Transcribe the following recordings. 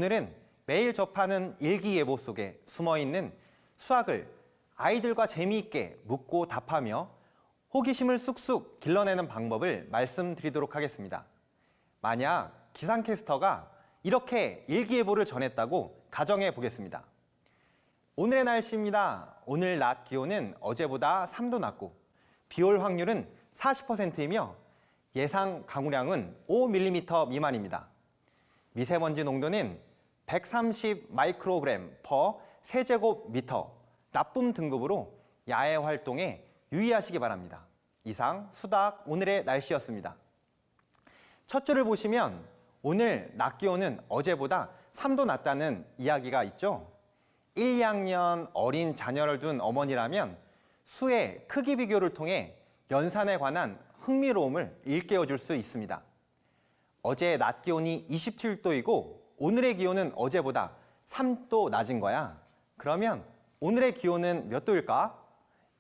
오늘은 매일 접하는 일기예보 속에 숨어있는 수학을 아이들과 재미있게 묻고 답하며 호기심을 쑥쑥 길러내는 방법을 말씀드리도록 하겠습니다. 만약 기상캐스터가 이렇게 일기예보를 전했다고 가정해 보겠습니다. 오늘의 날씨입니다. 오늘 낮 기온은 어제보다 3도 낮고 비올 확률은 40%이며 예상 강우량은 5mm 미만입니다. 미세먼지 농도는 130 마이크로그램 퍼 세제곱미터 나쁨 등급으로 야외 활동에 유의하시기 바랍니다. 이상 수닥 오늘의 날씨였습니다. 첫 줄을 보시면 오늘 낮 기온은 어제보다 3도 낮다는 이야기가 있죠. 1, 2학년 어린 자녀를 둔 어머니라면 수의 크기 비교를 통해 연산에 관한 흥미로움을 일깨워 줄 수 있습니다. 어제 낮 기온이 27도이고 오늘의 기온은 어제보다 3도 낮은 거야. 그러면 오늘의 기온은 몇 도일까?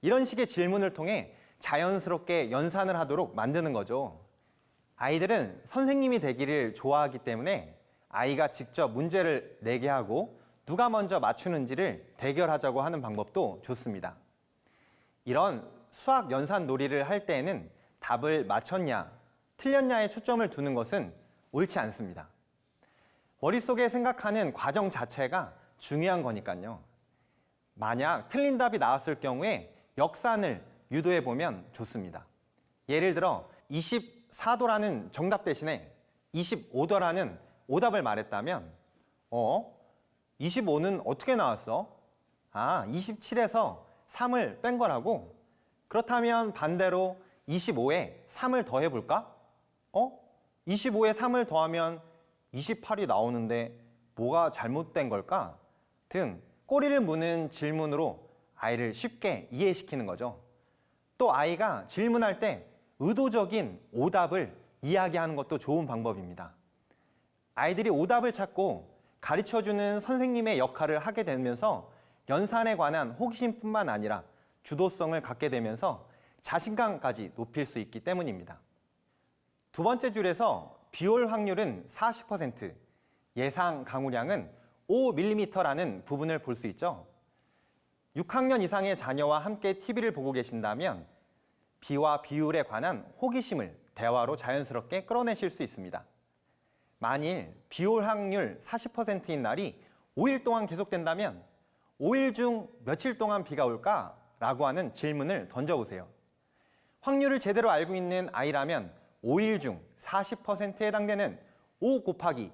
이런 식의 질문을 통해 자연스럽게 연산을 하도록 만드는 거죠. 아이들은 선생님이 되기를 좋아하기 때문에 아이가 직접 문제를 내게 하고 누가 먼저 맞추는지를 대결하자고 하는 방법도 좋습니다. 이런 수학 연산 놀이를 할 때에는 답을 맞췄냐, 틀렸냐에 초점을 두는 것은 옳지 않습니다. 머릿속에 생각하는 과정 자체가 중요한 거니까요. 만약 틀린 답이 나왔을 경우에 역산을 유도해 보면 좋습니다. 예를 들어 24도라는 정답 대신에 25도라는 오답을 말했다면 25는 어떻게 나왔어? 27에서 3을 뺀 거라고? 그렇다면 반대로 25에 3을 더해 볼까? 25에 3을 더하면 28이 나오는데 뭐가 잘못된 걸까? 등 꼬리를 무는 질문으로 아이를 쉽게 이해시키는 거죠. 또 아이가 질문할 때 의도적인 오답을 이야기하는 것도 좋은 방법입니다. 아이들이 오답을 찾고 가르쳐주는 선생님의 역할을 하게 되면서 연산에 관한 호기심뿐만 아니라 주도성을 갖게 되면서 자신감까지 높일 수 있기 때문입니다. 두 번째 줄에서 비올 확률은 40%, 예상 강우량은 5mm라는 부분을 볼 수 있죠. 6학년 이상의 자녀와 함께 TV를 보고 계신다면 비와 비율에 관한 호기심을 대화로 자연스럽게 끌어내실 수 있습니다. 만일 비올 확률 40%인 날이 5일 동안 계속된다면 5일 중 며칠 동안 비가 올까? 라고 하는 질문을 던져보세요. 확률을 제대로 알고 있는 아이라면 5일 중 40%에 해당되는 5 곱하기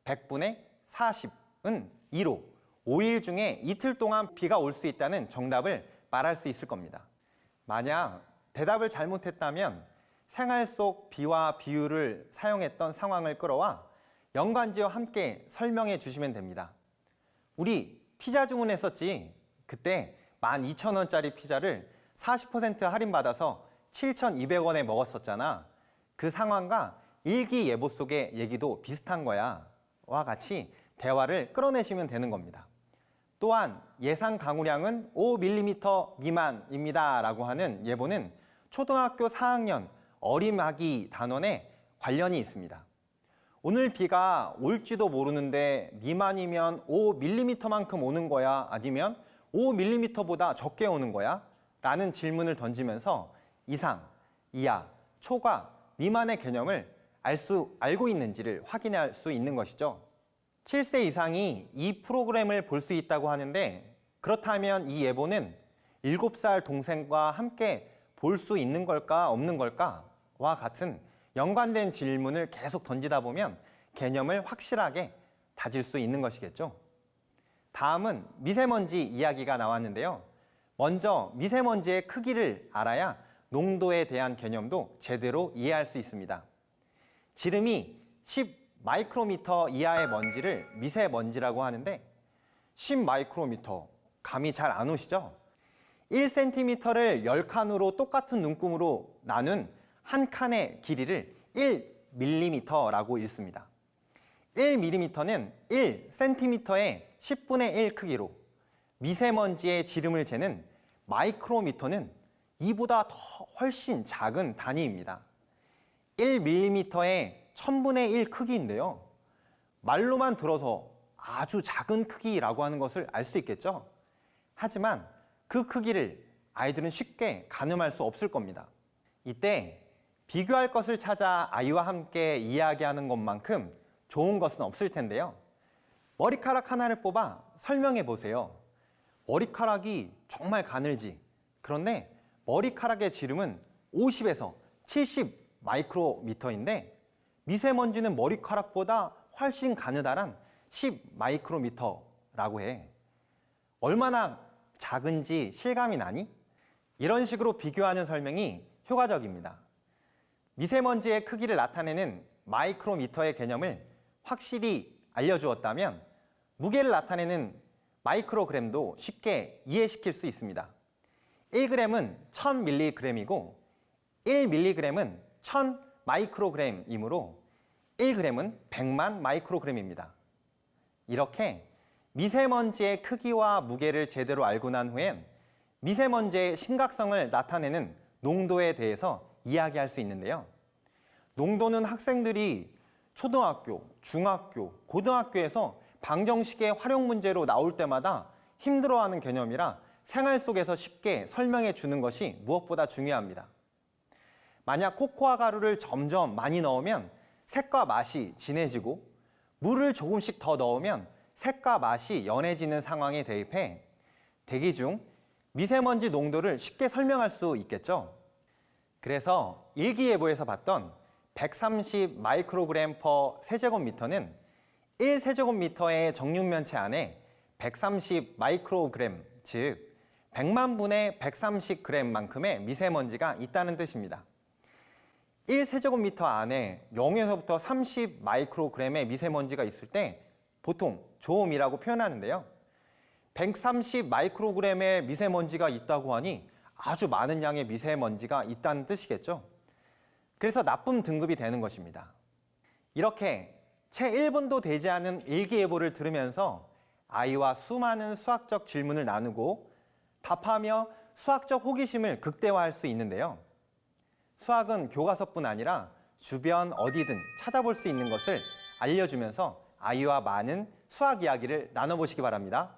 100분의 40은 2로 5일 중에 이틀 동안 비가 올 수 있다는 정답을 말할 수 있을 겁니다. 만약 대답을 잘못했다면 생활 속 비와 비율을 사용했던 상황을 끌어와 연관지어 함께 설명해 주시면 됩니다. 우리 피자 주문했었지. 그때 12,000원짜리 피자를 40% 할인받아서 7,200원에 먹었었잖아. 그 상황과 일기예보 속의 얘기도 비슷한 거야. 와 같이 대화를 끌어내시면 되는 겁니다. 또한 예상 강우량은 5mm 미만입니다 라고 하는 예보는 초등학교 4학년 어림아기 단원에 관련이 있습니다. 오늘 비가 올지도 모르는데 미만이면 5mm만큼 오는 거야? 아니면 5mm보다 적게 오는 거야? 라는 질문을 던지면서 이상, 이하, 초과, 미만의 개념을 알고 있는지를 확인할 수 있는 것이죠. 7세 이상이 이 프로그램을 볼 수 있다고 하는데 그렇다면 이 예보는 7살 동생과 함께 볼 수 있는 걸까 없는 걸까? 와 같은 연관된 질문을 계속 던지다 보면 개념을 확실하게 다질 수 있는 것이겠죠. 다음은 미세먼지 이야기가 나왔는데요. 먼저 미세먼지의 크기를 알아야 농도에 대한 개념도 제대로 이해할 수 있습니다. 지름이 10 마이크로미터 이하의 먼지를 미세먼지라고 하는데 10 마이크로미터 감이 잘 안 오시죠? 1cm를 10칸으로 똑같은 눈금으로 나눈 한 칸의 길이를 1mm라고 읽습니다. 1mm는 1cm의 10분의 1 크기로 미세먼지의 지름을 재는 마이크로미터는 이보다 훨씬 작은 단위입니다. 1mm의 1000분의 1 크기인데요. 말로만 들어서 아주 작은 크기라고 하는 것을 알 수 있겠죠? 하지만 그 크기를 아이들은 쉽게 가늠할 수 없을 겁니다. 이때 비교할 것을 찾아 아이와 함께 이야기하는 것만큼 좋은 것은 없을 텐데요. 머리카락 하나를 뽑아 설명해 보세요. 머리카락이 정말 가늘지. 그런데 머리카락의 지름은 50에서 70 마이크로미터인데 미세먼지는 머리카락보다 훨씬 가느다란 10 마이크로미터라고 해. 얼마나 작은지 실감이 나니? 이런 식으로 비교하는 설명이 효과적입니다. 미세먼지의 크기를 나타내는 마이크로미터의 개념을 확실히 알려주었다면 무게를 나타내는 마이크로그램도 쉽게 이해시킬 수 있습니다. 1g은 1000mg이고 1mg은 1000 마이크로그램이므로 1g은 100만 마이크로그램입니다. 이렇게 미세먼지의 크기와 무게를 제대로 알고 난 후엔 미세먼지의 심각성을 나타내는 농도에 대해서 이야기할 수 있는데요. 농도는 학생들이 초등학교, 중학교, 고등학교에서 방정식의 활용 문제로 나올 때마다 힘들어하는 개념이라 생활 속에서 쉽게 설명해 주는 것이 무엇보다 중요합니다. 만약 코코아 가루를 점점 많이 넣으면 색과 맛이 진해지고 물을 조금씩 더 넣으면 색과 맛이 연해지는 상황에 대입해 대기 중 미세먼지 농도를 쉽게 설명할 수 있겠죠. 그래서 일기예보에서 봤던 130 마이크로그램 퍼 세제곱미터는 1세제곱미터의 정육면체 안에 130 마이크로그램, 즉 100만 분의 130g만큼의 미세먼지가 있다는 뜻입니다. 1세제곱미터 안에 0에서부터 30 마이크로그램의 미세먼지가 있을 때 보통 조음이라고 표현하는데요. 130 마이크로그램의 미세먼지가 있다고 하니 아주 많은 양의 미세먼지가 있다는 뜻이겠죠. 그래서 나쁨 등급이 되는 것입니다. 이렇게 채 1분도 되지 않은 일기예보를 들으면서 아이와 수많은 수학적 질문을 나누고 답하며 수학적 호기심을 극대화할 수 있는데요. 수학은 교과서뿐 아니라 주변 어디든 찾아볼 수 있는 것을 알려주면서 아이와 많은 수학 이야기를 나눠보시기 바랍니다.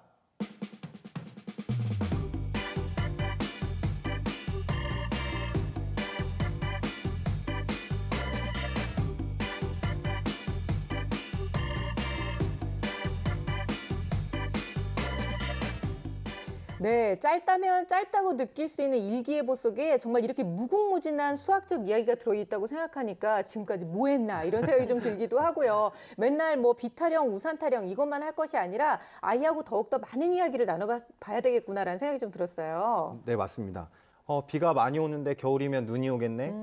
네, 짧다면 짧다고 느낄 수 있는 일기예보 속에 정말 이렇게 무궁무진한 수학적 이야기가 들어있다고 생각하니까 지금까지 뭐 했나 이런 생각이 좀 들기도 하고요. 맨날 뭐 비 타령, 우산 타령 이것만 할 것이 아니라 아이하고 더욱더 많은 이야기를 나눠봐야 되겠구나라는 생각이 좀 들었어요. 네, 맞습니다. 비가 많이 오는데 겨울이면 눈이 오겠네.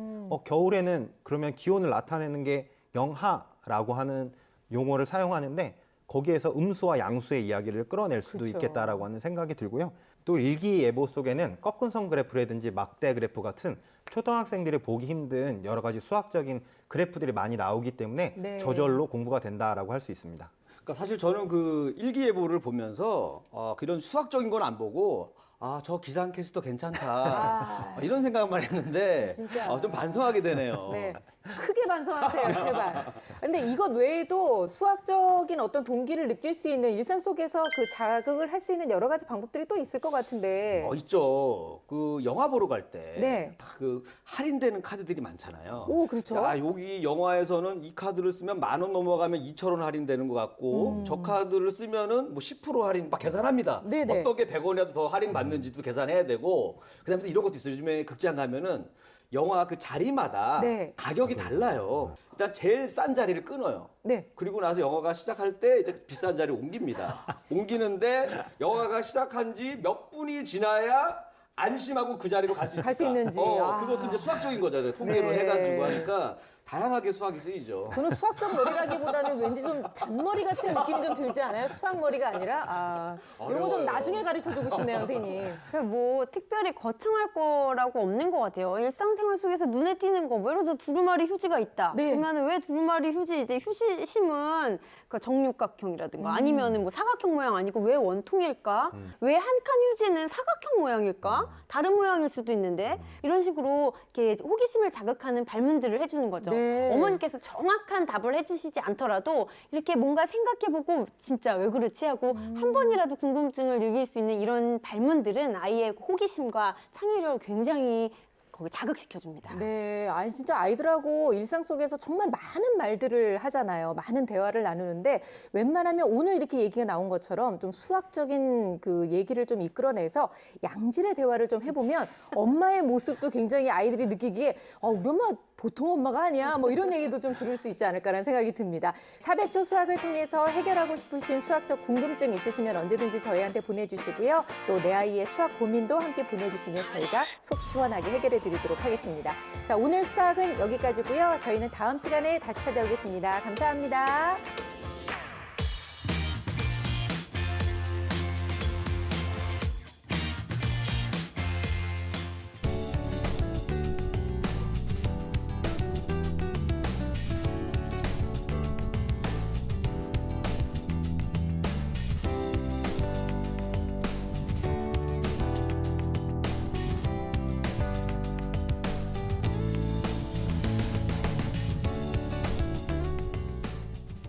겨울에는 그러면 기온을 나타내는 게 영하라고 하는 용어를 사용하는데 거기에서 음수와 양수의 이야기를 끌어낼 수도 그렇죠. 있겠다라고 하는 생각이 들고요. 또 일기예보 속에는 꺾은선 그래프라든지 막대 그래프 같은 초등학생들이 보기 힘든 여러 가지 수학적인 그래프들이 많이 나오기 때문에 네. 저절로 공부가 된다라고 할 수 있습니다. 그러니까 사실 저는 그 일기예보를 보면서 이런 수학적인 건 안 보고 저 기상캐스터 괜찮다 이런 생각만 했는데 진짜. 좀 반성하게 되네요. 네, 크게 반성하세요, 제발. 근데 이것 외에도 수학적인 어떤 동기를 느낄 수 있는 일상 속에서 그 자극을 할 수 있는 여러 가지 방법들이 또 있을 것 같은데. 있죠. 그 영화 보러 갈 때 네. 다 그 할인되는 카드들이 많잖아요. 오, 그렇죠. 여기 영화에서는 이 카드를 쓰면 10,000원 넘어가면 2,000원 할인되는 것 같고 저 카드를 쓰면은 뭐 10% 할인 막 계산합니다. 네네. 어떻게 100원이라도 더 할인 받는지도 계산해야 되고 그다음에 이런 것도 있어요. 요즘에 극장 가면은 영화 그 자리마다 네. 가격이 달라요. 일단 제일 싼 자리를 끊어요. 네. 그리고 나서 영화가 시작할 때 이제 비싼 자리로 옮깁니다. 옮기는데 영화가 시작한 지 몇 분이 지나야 안심하고 그 자리로 갈 수 있을까? 갈수 있는지. 그것도 이제 수학적인 거잖아요. 통계로 네. 해가지고 하니까 다양하게 수학이 쓰이죠. 그는 수학적 머리라기보다는 왠지 좀 잔머리 같은 느낌이 좀 들지 않아요? 수학머리가 아니라. 이런 거 좀 어려워요. 나중에 가르쳐주고 싶네요, 선생님. 뭐 특별히 거창할 거라고 없는 것 같아요. 일상생활 속에서 눈에 띄는 거, 뭐 예를 들어서 두루마리 휴지가 있다. 네. 그러면 왜 두루마리 휴지 이제 휴지심은 그러니까 정육각형이라든가 아니면은 뭐 사각형 모양 아니고 왜 원통일까? 왜 한 칸 휴지는 사각형 모양일까? 다른 모양일 수도 있는데 이런 식으로 이렇게 호기심을 자극하는 발문들을 해주는 거죠. 네. 어머니께서 정확한 답을 해주시지 않더라도 이렇게 뭔가 생각해보고 진짜 왜 그렇지 하고 한 번이라도 궁금증을 느낄 수 있는 이런 발문들은 아이의 호기심과 창의력을 굉장히 자극시켜줍니다. 네, 아니 진짜 아이들하고 일상 속에서 정말 많은 말들을 하잖아요. 많은 대화를 나누는데 웬만하면 오늘 이렇게 얘기가 나온 것처럼 좀 수학적인 그 얘기를 좀 이끌어내서 양질의 대화를 좀 해보면 엄마의 모습도 굉장히 아이들이 느끼기에 우리 엄마 보통 엄마가 아니야 뭐 이런 얘기도 좀 들을 수 있지 않을까라는 생각이 듭니다. 400조 수학을 통해서 해결하고 싶으신 수학적 궁금증 있으시면 언제든지 저희한테 보내주시고요. 또 내 아이의 수학 고민도 함께 보내주시면 저희가 속 시원하게 해결해 드리도록 하겠습니다. 자, 오늘 수학은 여기까지고요. 저희는 다음 시간에 다시 찾아오겠습니다. 감사합니다.